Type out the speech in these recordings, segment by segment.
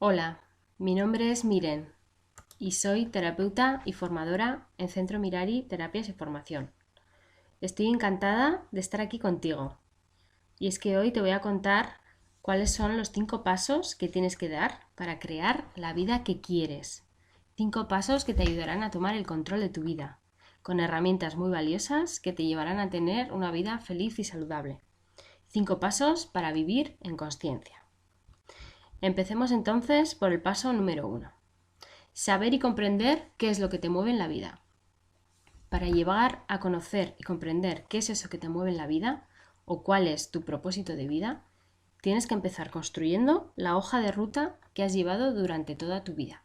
Hola, mi nombre es Miren y soy terapeuta y formadora en Centro Mirari Terapias y Formación. Estoy encantada de estar aquí contigo y es que hoy te voy a contar cuáles son los 5 pasos que tienes que dar para crear la vida que quieres. 5 pasos que te ayudarán a tomar el control de tu vida, con herramientas muy valiosas que te llevarán a tener una vida feliz y saludable. 5 pasos para vivir en consciencia. Empecemos entonces por el paso número 1. Saber y comprender qué es lo que te mueve en la vida. Para llegar a conocer y comprender qué es eso que te mueve en la vida o cuál es tu propósito de vida, tienes que empezar construyendo la hoja de ruta que has llevado durante toda tu vida.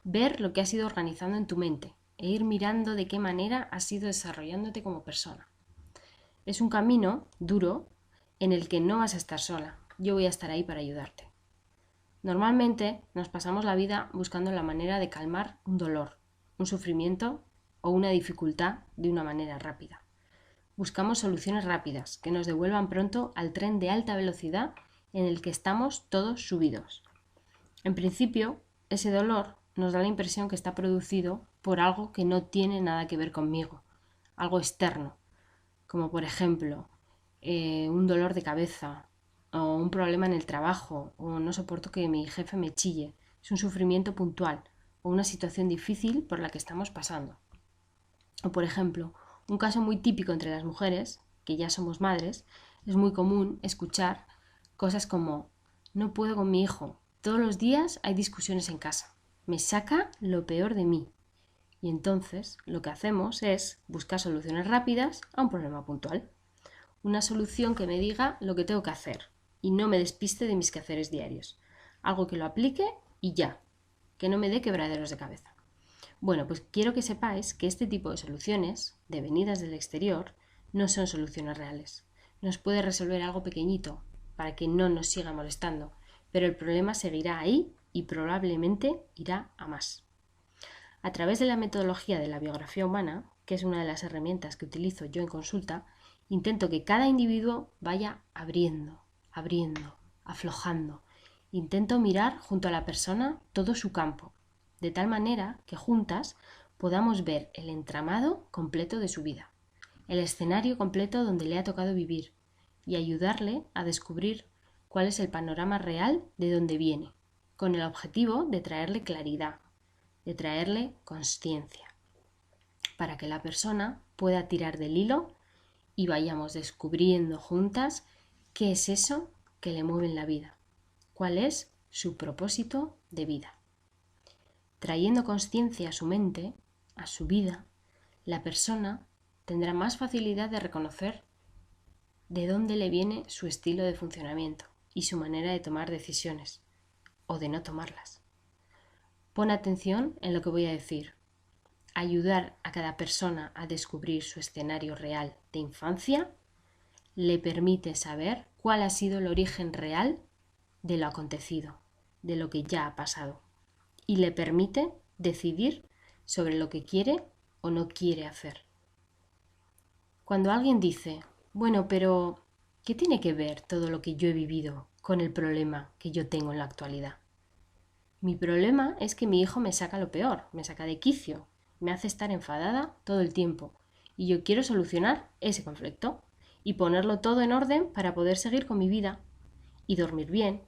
Ver lo que has ido organizando en tu mente e ir mirando de qué manera has ido desarrollándote como persona. Es un camino duro en el que no vas a estar sola. Yo voy a estar ahí para ayudarte. Normalmente nos pasamos la vida buscando la manera de calmar un dolor, un sufrimiento o una dificultad de una manera rápida. Buscamos soluciones rápidas que nos devuelvan pronto al tren de alta velocidad en el que estamos todos subidos. En principio, ese dolor nos da la impresión que está producido por algo que no tiene nada que ver conmigo, algo externo, como por ejemplo un dolor de cabeza, o un problema en el trabajo, o no soporto que mi jefe me chille. Es un sufrimiento puntual o una situación difícil por la que estamos pasando. O por ejemplo, un caso muy típico entre las mujeres, que ya somos madres, es muy común escuchar cosas como: no puedo con mi hijo, todos los días hay discusiones en casa, me saca lo peor de mí. Y entonces lo que hacemos es buscar soluciones rápidas a un problema puntual. Una solución que me diga lo que tengo que hacer y no me despiste de mis quehaceres diarios. Algo que lo aplique y ya, que no me dé quebraderos de cabeza. Bueno, pues quiero que sepáis que este tipo de soluciones, devenidas del exterior, no son soluciones reales. Nos puede resolver algo pequeñito para que no nos siga molestando, pero el problema seguirá ahí y probablemente irá a más. A través de la metodología de la biografía humana, que es una de las herramientas que utilizo yo en consulta, intento que cada individuo vaya abriendo, aflojando. Intento mirar junto a la persona todo su campo, de tal manera que juntas podamos ver el entramado completo de su vida, el escenario completo donde le ha tocado vivir y ayudarle a descubrir cuál es el panorama real de donde viene, con el objetivo de traerle claridad, de traerle consciencia, para que la persona pueda tirar del hilo y vayamos descubriendo juntas qué es eso que le mueve en la vida, cuál es su propósito de vida. Trayendo consciencia a su mente, a su vida, la persona tendrá más facilidad de reconocer de dónde le viene su estilo de funcionamiento y su manera de tomar decisiones o de no tomarlas. Pon atención en lo que voy a decir. Ayudar a cada persona a descubrir su escenario real de infancia le permite saber cuál ha sido el origen real de lo acontecido, de lo que ya ha pasado, y le permite decidir sobre lo que quiere o no quiere hacer. Cuando alguien dice: bueno, pero ¿qué tiene que ver todo lo que yo he vivido con el problema que yo tengo en la actualidad? Mi problema es que mi hijo me saca lo peor, me saca de quicio, me hace estar enfadada todo el tiempo, y yo quiero solucionar ese conflicto y ponerlo todo en orden para poder seguir con mi vida y dormir bien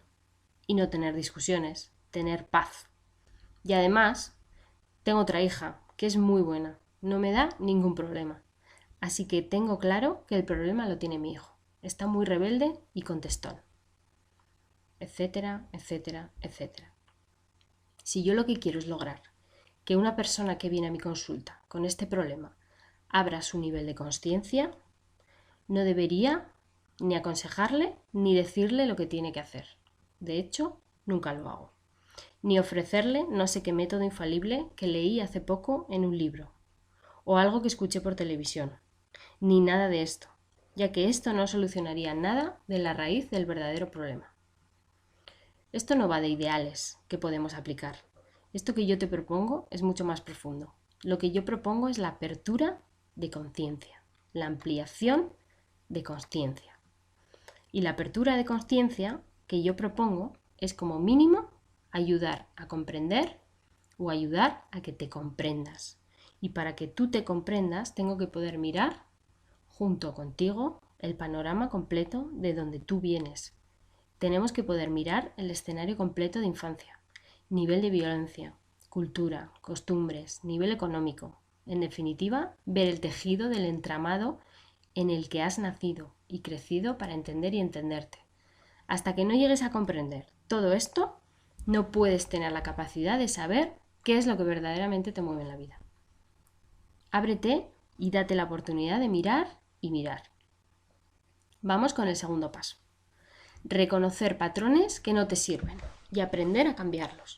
y no tener discusiones, tener paz. Y además, tengo otra hija que es muy buena, no me da ningún problema. Así que tengo claro que el problema lo tiene mi hijo. Está muy rebelde y contestón. Etcétera, etcétera, etcétera. Si yo lo que quiero es lograr que una persona que viene a mi consulta con este problema abra su nivel de consciencia, no debería ni aconsejarle ni decirle lo que tiene que hacer. De hecho, nunca lo hago. Ni ofrecerle no sé qué método infalible que leí hace poco en un libro, o algo que escuché por televisión. Ni nada de esto, ya que esto no solucionaría nada de la raíz del verdadero problema. Esto no va de ideales que podemos aplicar. Esto que yo te propongo es mucho más profundo. Lo que yo propongo es la apertura de conciencia, la ampliación de consciencia. Y la apertura de consciencia que yo propongo es como mínimo ayudar a comprender o ayudar a que te comprendas. Y para que tú te comprendas, tengo que poder mirar junto contigo el panorama completo de donde tú vienes. Tenemos que poder mirar el escenario completo de infancia, nivel de violencia, cultura, costumbres, nivel económico. En definitiva, ver el tejido del entramado en el que has nacido y crecido para entender y entenderte. Hasta que no llegues a comprender todo esto, no puedes tener la capacidad de saber qué es lo que verdaderamente te mueve en la vida. Ábrete y date la oportunidad de mirar y mirar. Vamos con el segundo paso. Reconocer patrones que no te sirven y aprender a cambiarlos.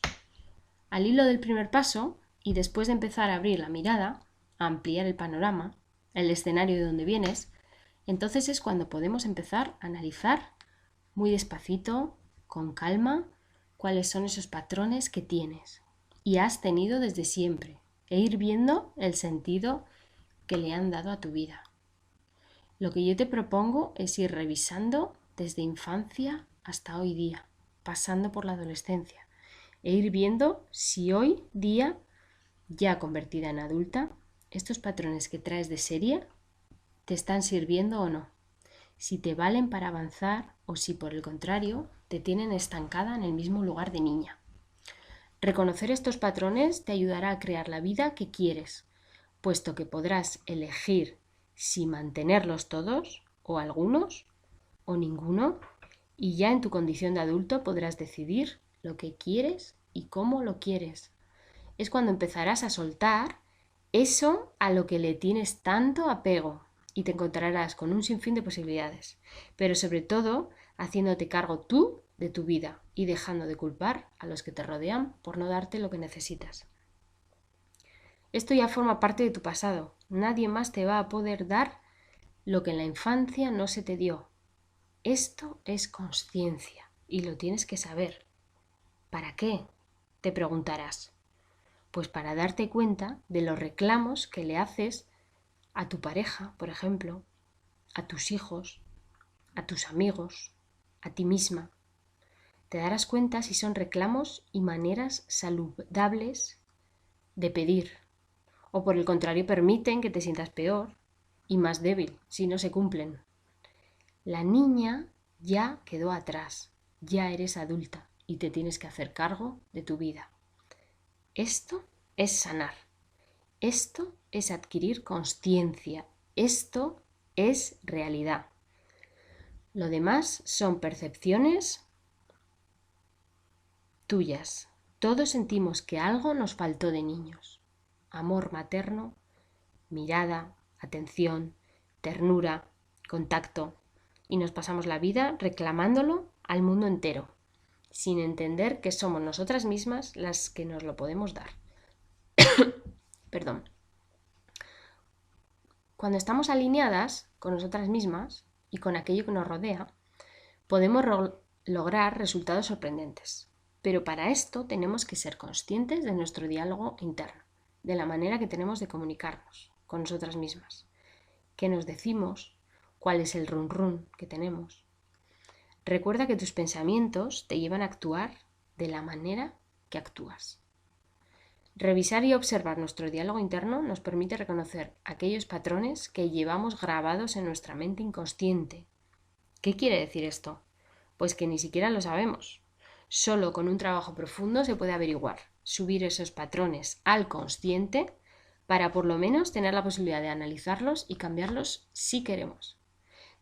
Al hilo del primer paso, y después de empezar a abrir la mirada, a ampliar el panorama, el escenario de donde vienes, entonces es cuando podemos empezar a analizar muy despacito, con calma, cuáles son esos patrones que tienes y has tenido desde siempre, e ir viendo el sentido que le han dado a tu vida. Lo que yo te propongo es ir revisando desde infancia hasta hoy día, pasando por la adolescencia, e ir viendo si hoy día, ya convertida en adulta, estos patrones que traes de serie te están sirviendo o no, si te valen para avanzar o si por el contrario te tienen estancada en el mismo lugar de niña. Reconocer estos patrones te ayudará a crear la vida que quieres, puesto que podrás elegir si mantenerlos todos o algunos o ninguno, y ya en tu condición de adulto podrás decidir lo que quieres y cómo lo quieres. Es cuando empezarás a soltar eso a lo que le tienes tanto apego y te encontrarás con un sinfín de posibilidades, pero sobre todo haciéndote cargo tú de tu vida y dejando de culpar a los que te rodean por no darte lo que necesitas. Esto ya forma parte de tu pasado. Nadie más te va a poder dar lo que en la infancia no se te dio. Esto es consciencia y lo tienes que saber. ¿Para qué? Te preguntarás. Pues para darte cuenta de los reclamos que le haces a tu pareja, por ejemplo, a tus hijos, a tus amigos, a ti misma. Te darás cuenta si son reclamos y maneras saludables de pedir, o por el contrario permiten que te sientas peor y más débil si no se cumplen. La niña ya quedó atrás, ya eres adulta y te tienes que hacer cargo de tu vida. Esto es sanar, esto es adquirir consciencia, esto es realidad. Lo demás son percepciones tuyas. Todos sentimos que algo nos faltó de niños. Amor materno, mirada, atención, ternura, contacto. Y nos pasamos la vida reclamándolo al mundo entero, sin entender que somos nosotras mismas las que nos lo podemos dar. Perdón. Cuando estamos alineadas con nosotras mismas y con aquello que nos rodea, podemos lograr resultados sorprendentes. Pero para esto tenemos que ser conscientes de nuestro diálogo interno, de la manera que tenemos de comunicarnos con nosotras mismas. ¿Qué nos decimos? ¿Cuál es el run run que tenemos? Recuerda que tus pensamientos te llevan a actuar de la manera que actúas. Revisar y observar nuestro diálogo interno nos permite reconocer aquellos patrones que llevamos grabados en nuestra mente inconsciente. ¿Qué quiere decir esto? Pues que ni siquiera lo sabemos. Solo con un trabajo profundo se puede averiguar, subir esos patrones al consciente para por lo menos tener la posibilidad de analizarlos y cambiarlos si queremos.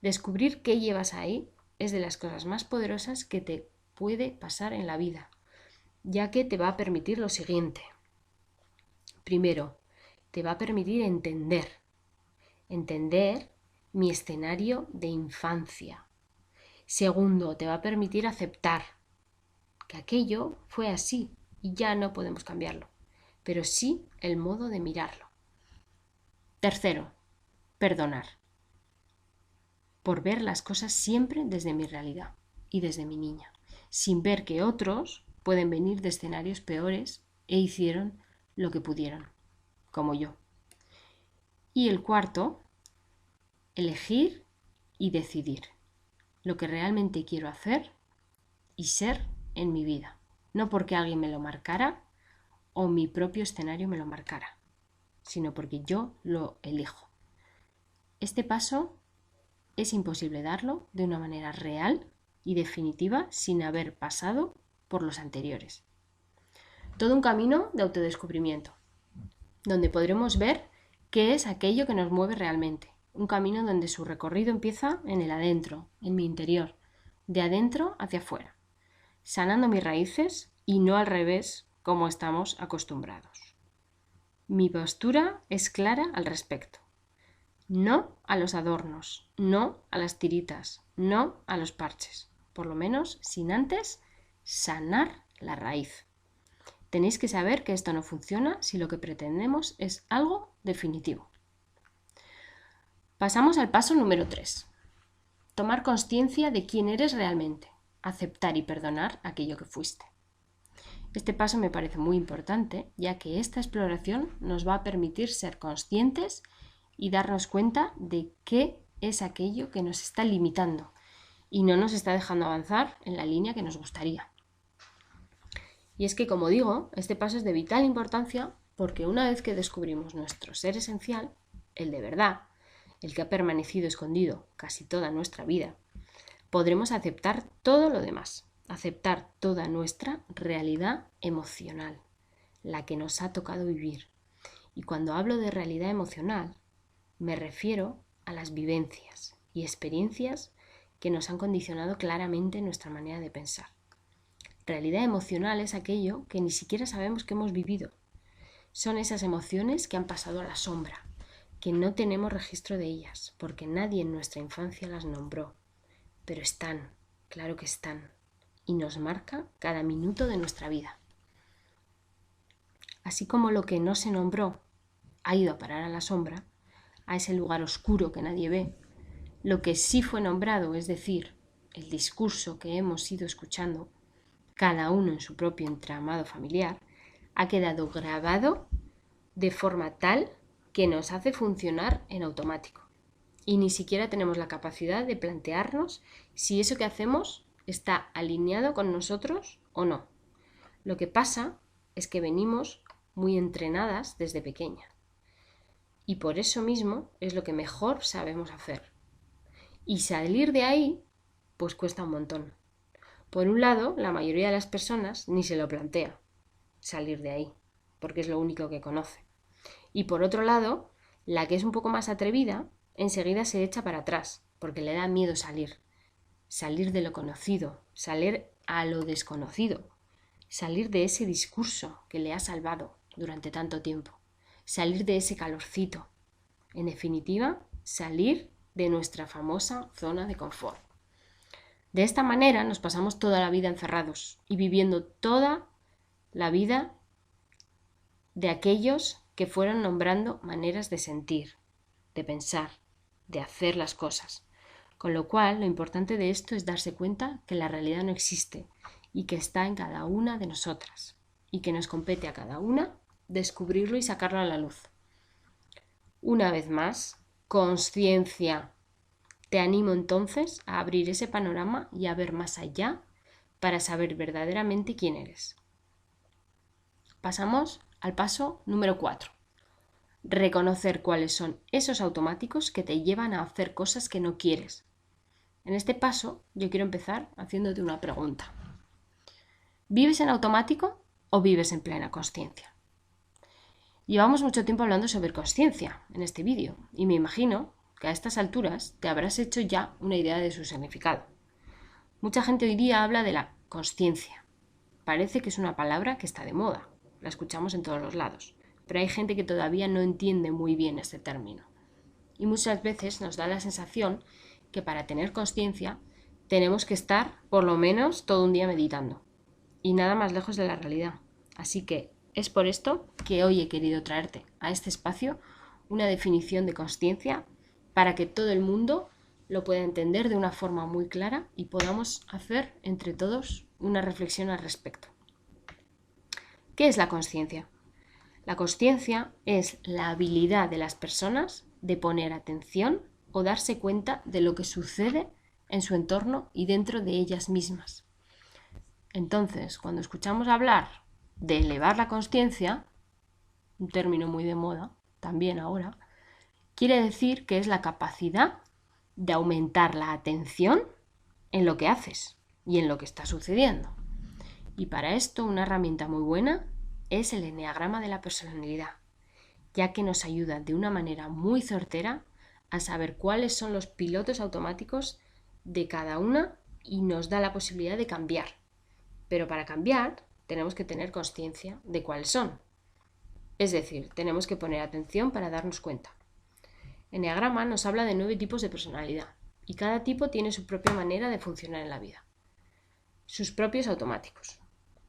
Descubrir qué llevas ahí es de las cosas más poderosas que te puede pasar en la vida, ya que te va a permitir lo siguiente. Primero, te va a permitir entender mi escenario de infancia. Segundo, te va a permitir aceptar que aquello fue así y ya no podemos cambiarlo, pero sí el modo de mirarlo. Tercero, perdonar, por ver las cosas siempre desde mi realidad y desde mi niña, sin ver que otros pueden venir de escenarios peores e hicieron lo que pudieron, como yo. Y el cuarto, elegir y decidir lo que realmente quiero hacer y ser en mi vida. no porque alguien me lo marcara o mi propio escenario me lo marcara, sino porque yo lo elijo. Este paso es imposible darlo de una manera real y definitiva sin haber pasado por los anteriores. Todo un camino de autodescubrimiento, donde podremos ver qué es aquello que nos mueve realmente. Un camino donde su recorrido empieza en el adentro, en mi interior, de adentro hacia afuera, sanando mis raíces y no al revés como estamos acostumbrados. Mi postura es clara al respecto. No a los adornos, no a las tiritas, no a los parches, por lo menos sin antes sanar la raíz. Tenéis que saber que esto no funciona si lo que pretendemos es algo definitivo. Pasamos al paso número 3. Tomar conciencia de quién eres realmente, aceptar y perdonar aquello que fuiste. Este paso me parece muy importante, ya que esta exploración nos va a permitir ser conscientes y darnos cuenta de qué es aquello que nos está limitando y no nos está dejando avanzar en la línea que nos gustaría. Y es que, como digo, este paso es de vital importancia porque una vez que descubrimos nuestro ser esencial, el de verdad, el que ha permanecido escondido casi toda nuestra vida, podremos aceptar todo lo demás, aceptar toda nuestra realidad emocional, la que nos ha tocado vivir. Y cuando hablo de realidad emocional, me refiero a las vivencias y experiencias que nos han condicionado claramente nuestra manera de pensar. Realidad emocional es aquello que ni siquiera sabemos que hemos vivido. Son esas emociones que han pasado a la sombra, que no tenemos registro de ellas, porque nadie en nuestra infancia las nombró. Pero están, claro que están, y nos marca cada minuto de nuestra vida. Así como lo que no se nombró ha ido a parar a la sombra, a ese lugar oscuro que nadie ve, lo que sí fue nombrado, es decir, el discurso que hemos ido escuchando, cada uno en su propio entramado familiar, ha quedado grabado de forma tal que nos hace funcionar en automático. Y ni siquiera tenemos la capacidad de plantearnos si eso que hacemos está alineado con nosotros o no. Lo que pasa es que venimos muy entrenadas desde pequeña. Y por eso mismo es lo que mejor sabemos hacer. Y salir de ahí, pues cuesta un montón. Por un lado, la mayoría de las personas ni se lo plantea, salir de ahí, porque es lo único que conoce. Y por otro lado, la que es un poco más atrevida, enseguida se echa para atrás, porque le da miedo salir de lo conocido, salir a lo desconocido, salir de ese discurso que le ha salvado durante tanto tiempo, salir de ese calorcito, en definitiva, salir de nuestra famosa zona de confort. De esta manera nos pasamos toda la vida encerrados y viviendo toda la vida de aquellos que fueron nombrando maneras de sentir, de pensar, de hacer las cosas. Con lo cual, lo importante de esto es darse cuenta que la realidad no existe y que está en cada una de nosotras y que nos compete a cada una descubrirlo y sacarlo a la luz. Una vez más, conciencia. Te animo entonces a abrir ese panorama y a ver más allá para saber verdaderamente quién eres. Pasamos al paso número 4. Reconocer cuáles son esos automáticos que te llevan a hacer cosas que no quieres. En este paso yo quiero empezar haciéndote una pregunta. ¿Vives en automático o vives en plena consciencia? Llevamos mucho tiempo hablando sobre consciencia en este vídeo y me imagino que a estas alturas te habrás hecho ya una idea de su significado. Mucha gente hoy día habla de la consciencia. Parece que es una palabra que está de moda, la escuchamos en todos los lados, pero hay gente que todavía no entiende muy bien este término. Y muchas veces nos da la sensación que para tener consciencia tenemos que estar por lo menos todo un día meditando. Y nada más lejos de la realidad. Así que es por esto que hoy he querido traerte a este espacio una definición de consciencia para que todo el mundo lo pueda entender de una forma muy clara y podamos hacer entre todos una reflexión al respecto. ¿Qué es la consciencia? La consciencia es la habilidad de las personas de poner atención o darse cuenta de lo que sucede en su entorno y dentro de ellas mismas. Entonces, cuando escuchamos hablar de elevar la consciencia, un término muy de moda también ahora, quiere decir que es la capacidad de aumentar la atención en lo que haces y en lo que está sucediendo. Y para esto una herramienta muy buena es el eneagrama de la personalidad, ya que nos ayuda de una manera muy certera a saber cuáles son los pilotos automáticos de cada una y nos da la posibilidad de cambiar. Pero para cambiar tenemos que tener conciencia de cuáles son. Es decir, tenemos que poner atención para darnos cuenta. Eneagrama nos habla de 9 tipos de personalidad y cada tipo tiene su propia manera de funcionar en la vida. Sus propios automáticos,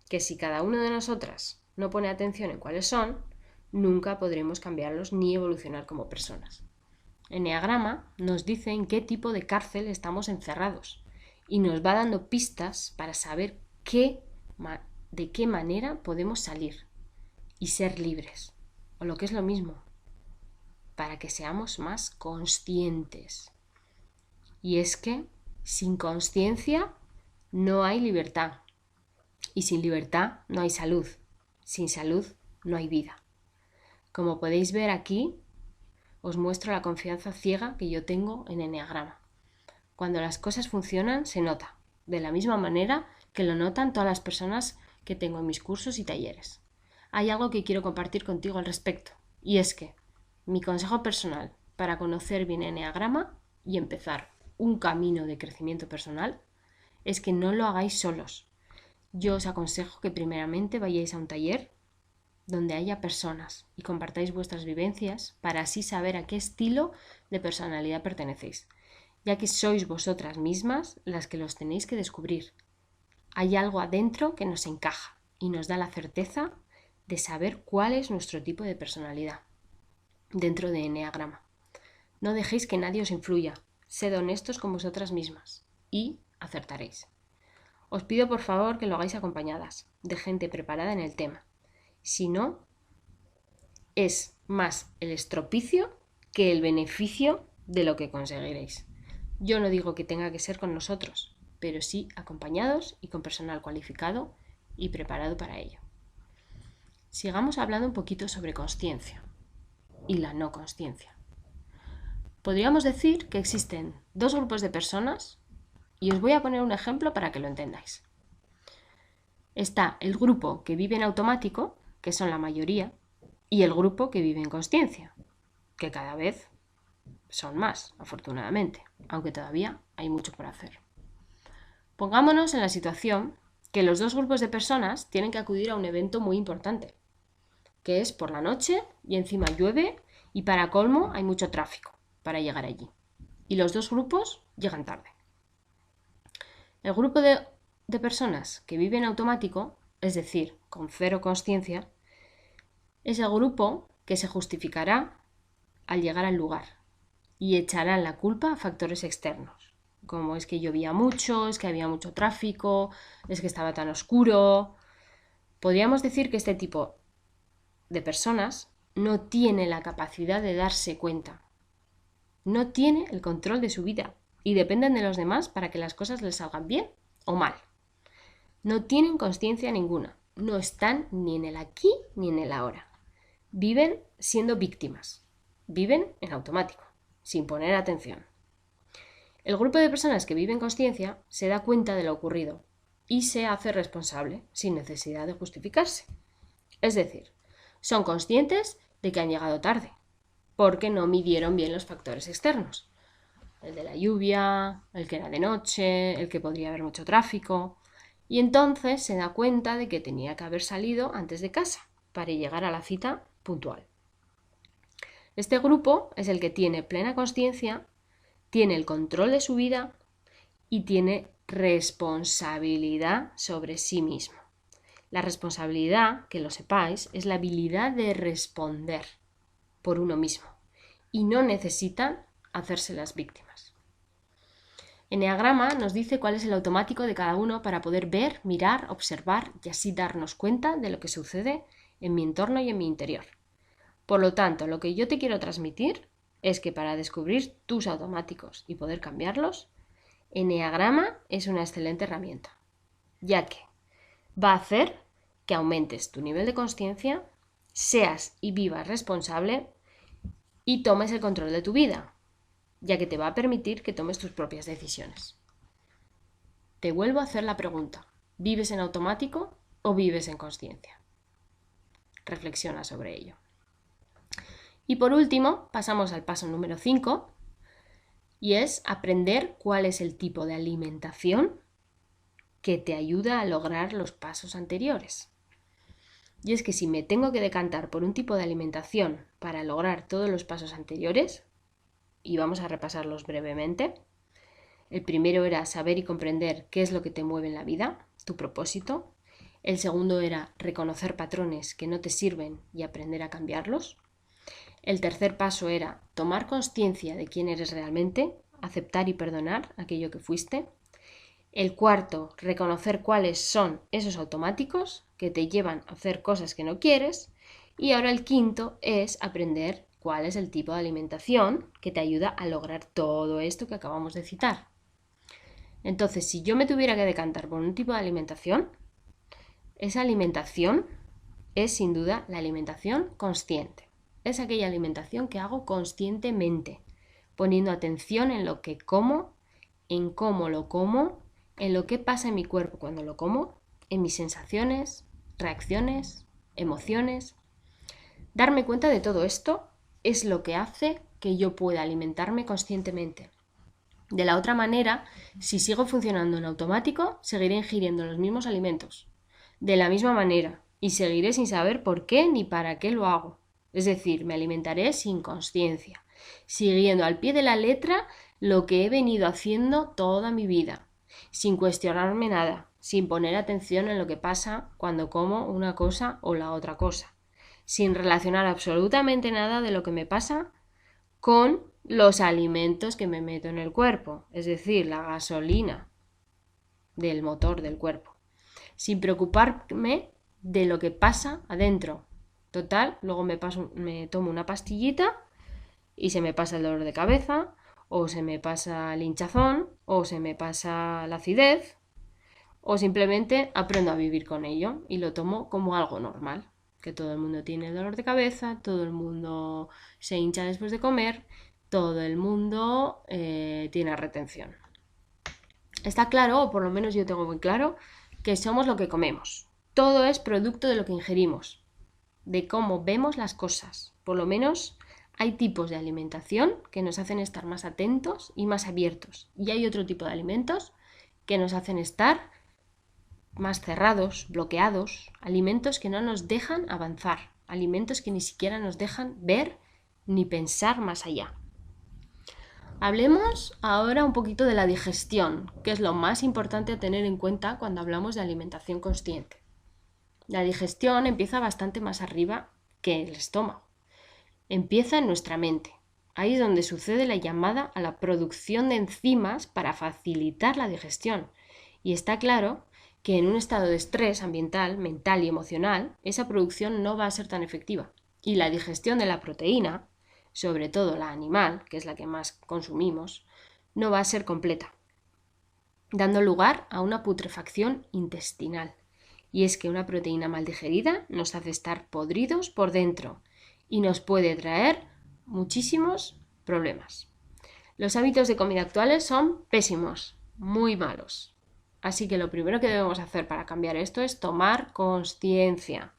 que si cada una de nosotras no pone atención en cuáles son, nunca podremos cambiarlos ni evolucionar como personas. Eneagrama nos dice en qué tipo de cárcel estamos encerrados y nos va dando pistas para saber de qué manera podemos salir y ser libres, o lo que es lo mismo, para que seamos más conscientes. Y es que sin consciencia no hay libertad, y sin libertad no hay salud, sin salud no hay vida. Como podéis ver aquí, os muestro la confianza ciega que yo tengo en Eneagrama. Cuando las cosas funcionan, se nota, de la misma manera que lo notan todas las personas que tengo en mis cursos y talleres. Hay algo que quiero compartir contigo al respecto, y es que mi consejo personal para conocer bien Eneagrama y empezar un camino de crecimiento personal es que no lo hagáis solos. Yo os aconsejo que primeramente vayáis a un taller donde haya personas y compartáis vuestras vivencias para así saber a qué estilo de personalidad pertenecéis, ya que sois vosotras mismas las que los tenéis que descubrir. Hay algo adentro que nos encaja y nos da la certeza de saber cuál es nuestro tipo de personalidad dentro de Eneagrama. No dejéis que nadie os influya, sed honestos con vosotras mismas y acertaréis. Os pido por favor que lo hagáis acompañadas de gente preparada en el tema. Si no, es más el estropicio que el beneficio de lo que conseguiréis. Yo no digo que tenga que ser con nosotros, pero sí acompañados y con personal cualificado y preparado para ello. Sigamos hablando un poquito sobre consciencia y la no consciencia. Podríamos decir que existen 2 grupos de personas y os voy a poner un ejemplo para que lo entendáis. Está el grupo que vive en automático, que son la mayoría, y el grupo que vive en consciencia, que cada vez son más, afortunadamente, aunque todavía hay mucho por hacer. Pongámonos en la situación que los 2 grupos de personas tienen que acudir a un evento muy importante, que es por la noche y encima llueve y para colmo hay mucho tráfico para llegar allí. Y los 2 grupos llegan tarde. El grupo de personas que vive en automático, es decir, con 0 consciencia, es el grupo que se justificará al llegar al lugar y echarán la culpa a factores externos, como es que llovía mucho, es que había mucho tráfico, es que estaba tan oscuro. Podríamos decir que este tipo de personas no tiene la capacidad de darse cuenta, no tiene el control de su vida y dependen de los demás para que las cosas les salgan bien o mal. No tienen consciencia ninguna, no están ni en el aquí ni en el ahora. Viven siendo víctimas, viven en automático, sin poner atención. El grupo de personas que viven consciencia se da cuenta de lo ocurrido y se hace responsable sin necesidad de justificarse. Es decir, son conscientes de que han llegado tarde, porque no midieron bien los factores externos. El de la lluvia, el que era de noche, el que podría haber mucho tráfico. Y entonces se da cuenta de que tenía que haber salido antes de casa para llegar a la cita puntual. Este grupo es el que tiene plena consciencia, tiene el control de su vida y tiene responsabilidad sobre sí mismo. La responsabilidad, que lo sepáis, es la habilidad de responder por uno mismo y no necesitan hacerse las víctimas. Eneagrama nos dice cuál es el automático de cada uno para poder ver, mirar, observar y así darnos cuenta de lo que sucede en mi entorno y en mi interior. Por lo tanto, lo que yo te quiero transmitir es que para descubrir tus automáticos y poder cambiarlos, Eneagrama es una excelente herramienta, ya que va a hacer que aumentes tu nivel de consciencia, seas y vivas responsable y tomes el control de tu vida, ya que te va a permitir que tomes tus propias decisiones. Te vuelvo a hacer la pregunta, ¿vives en automático o vives en consciencia? Reflexiona sobre ello. Y por último, pasamos al paso número 5, y es aprender cuál es el tipo de alimentación que te ayuda a lograr los pasos anteriores. Y es que si me tengo que decantar por un tipo de alimentación para lograr todos los pasos anteriores, y vamos a repasarlos brevemente, el primero era saber y comprender qué es lo que te mueve en la vida, tu propósito. El segundo era reconocer patrones que no te sirven y aprender a cambiarlos. El tercer paso era tomar conciencia de quién eres realmente, aceptar y perdonar aquello que fuiste. El cuarto, reconocer cuáles son esos automáticos que te llevan a hacer cosas que no quieres. Y ahora el quinto es aprender cuál es el tipo de alimentación que te ayuda a lograr todo esto que acabamos de citar. Entonces, si yo me tuviera que decantar por un tipo de alimentación, esa alimentación es sin duda la alimentación consciente. Es aquella alimentación que hago conscientemente, poniendo atención en lo que como, en cómo lo como, en lo que pasa en mi cuerpo cuando lo como, en mis sensaciones, reacciones, emociones. Darme cuenta de todo esto es lo que hace que yo pueda alimentarme conscientemente. De la otra manera, si sigo funcionando en automático, seguiré ingiriendo los mismos alimentos, de la misma manera, y seguiré sin saber por qué ni para qué lo hago. Es decir, me alimentaré sin consciencia, siguiendo al pie de la letra lo que he venido haciendo toda mi vida, sin cuestionarme nada, sin poner atención en lo que pasa cuando como una cosa o la otra cosa, sin relacionar absolutamente nada de lo que me pasa con los alimentos que me meto en el cuerpo, es decir, la gasolina del motor del cuerpo, sin preocuparme de lo que pasa adentro. Total, luego me tomo una pastillita y se me pasa el dolor de cabeza, o se me pasa el hinchazón, o se me pasa la acidez, o simplemente aprendo a vivir con ello y lo tomo como algo normal, que todo el mundo tiene dolor de cabeza, todo el mundo se hincha después de comer, todo el mundo tiene retención. Está claro, o por lo menos yo tengo muy claro, que somos lo que comemos. Todo es producto de lo que ingerimos, de cómo vemos las cosas. Por lo menos hay tipos de alimentación que nos hacen estar más atentos y más abiertos. Y hay otro tipo de alimentos que nos hacen estar más cerrados, bloqueados, alimentos que no nos dejan avanzar, alimentos que ni siquiera nos dejan ver ni pensar más allá. Hablemos ahora un poquito de la digestión, que es lo más importante a tener en cuenta cuando hablamos de alimentación consciente. La digestión empieza bastante más arriba que el estómago. Empieza en nuestra mente. Ahí es donde sucede la llamada a la producción de enzimas para facilitar la digestión. Y está claro que en un estado de estrés ambiental, mental y emocional, esa producción no va a ser tan efectiva. Y la digestión de la proteína, sobre todo la animal, que es la que más consumimos, no va a ser completa, dando lugar a una putrefacción intestinal. Y es que una proteína mal digerida nos hace estar podridos por dentro y nos puede traer muchísimos problemas. Los hábitos de comida actuales son pésimos, muy malos. Así que lo primero que debemos hacer para cambiar esto es tomar conciencia.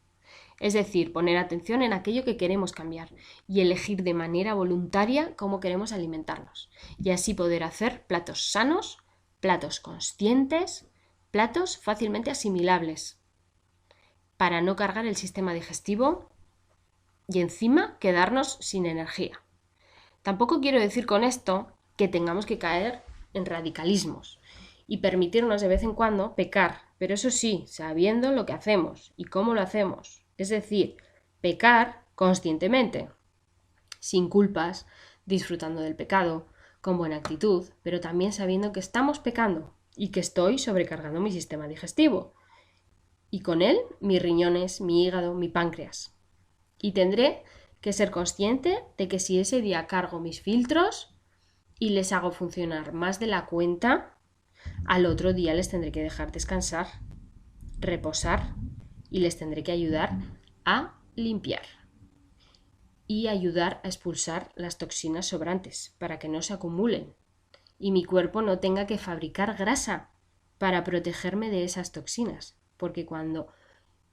Es decir, poner atención en aquello que queremos cambiar y elegir de manera voluntaria cómo queremos alimentarnos. Y así poder hacer platos sanos, platos conscientes, platos fácilmente asimilables, para no cargar el sistema digestivo y encima quedarnos sin energía. Tampoco quiero decir con esto que tengamos que caer en radicalismos y permitirnos de vez en cuando pecar, pero eso sí, sabiendo lo que hacemos y cómo lo hacemos. Es decir, pecar conscientemente, sin culpas, disfrutando del pecado, con buena actitud, pero también sabiendo que estamos pecando y que estoy sobrecargando mi sistema digestivo. Y con él, mis riñones, mi hígado, mi páncreas. Y tendré que ser consciente de que si ese día cargo mis filtros y les hago funcionar más de la cuenta, al otro día les tendré que dejar descansar. reposar y les tendré que ayudar a limpiar y ayudar a expulsar las toxinas sobrantes para que no se acumulen y mi cuerpo no tenga que fabricar grasa para protegerme de esas toxinas, porque cuando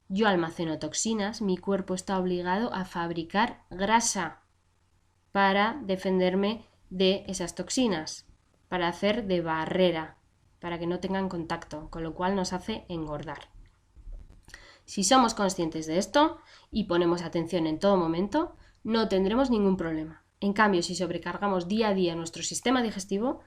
yo almaceno toxinas, mi cuerpo está obligado a fabricar grasa para defenderme de esas toxinas, para hacer de barrera, para que no tengan contacto, con lo cual nos hace engordar. Si somos conscientes de esto y ponemos atención en todo momento, no tendremos ningún problema. En cambio, si sobrecargamos día a día nuestro sistema digestivo,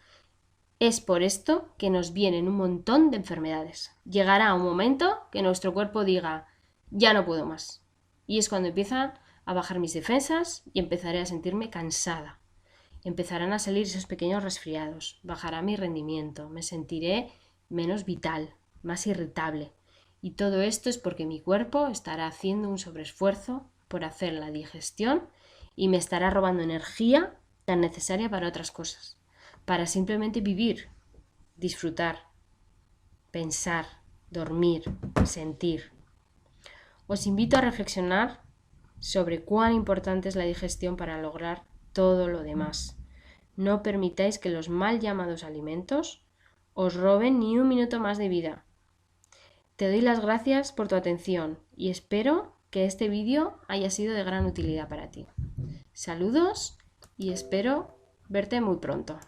es por esto que nos vienen un montón de enfermedades. Llegará un momento que nuestro cuerpo diga, ya no puedo más. Y es cuando empiezan a bajar mis defensas y empezaré a sentirme cansada. Empezarán a salir esos pequeños resfriados, bajará mi rendimiento, me sentiré menos vital, más irritable. Y todo esto es porque mi cuerpo estará haciendo un sobreesfuerzo por hacer la digestión y me estará robando energía tan necesaria para otras cosas, para simplemente vivir, disfrutar, pensar, dormir, sentir. Os invito a reflexionar sobre cuán importante es la digestión para lograr todo lo demás. No permitáis que los mal llamados alimentos os roben ni un minuto más de vida. Te doy las gracias por tu atención y espero que este vídeo haya sido de gran utilidad para ti. Saludos y espero verte muy pronto.